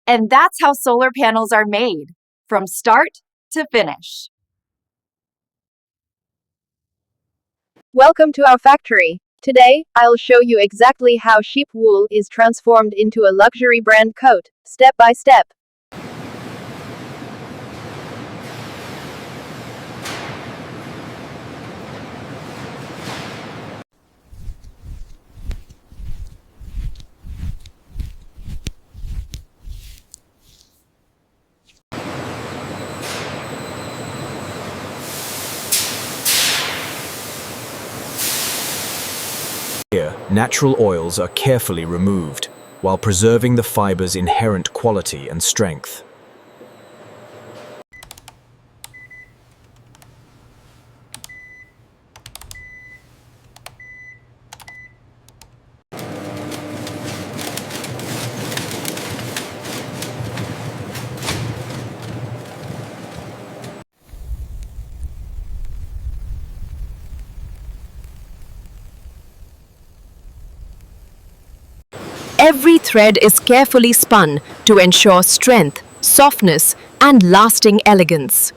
And that's how solar panels are made, from start to finish. Welcome to our factory. Today, I'll show you exactly how sheep wool is transformed into a luxury brand coat, step by step. Here, natural oils are carefully removed, while preserving the fiber's inherent quality and strength. Every thread is carefully spun to ensure strength, softness, and lasting elegance.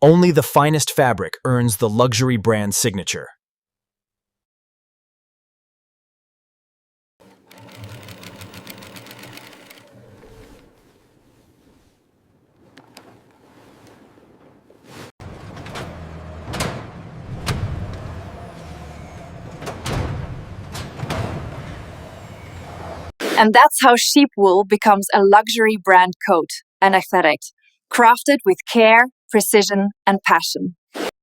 Only the finest fabric earns the luxury brand signature. And that's how sheep wool becomes a luxury brand coat, an aesthetic, crafted with care, precision, and passion.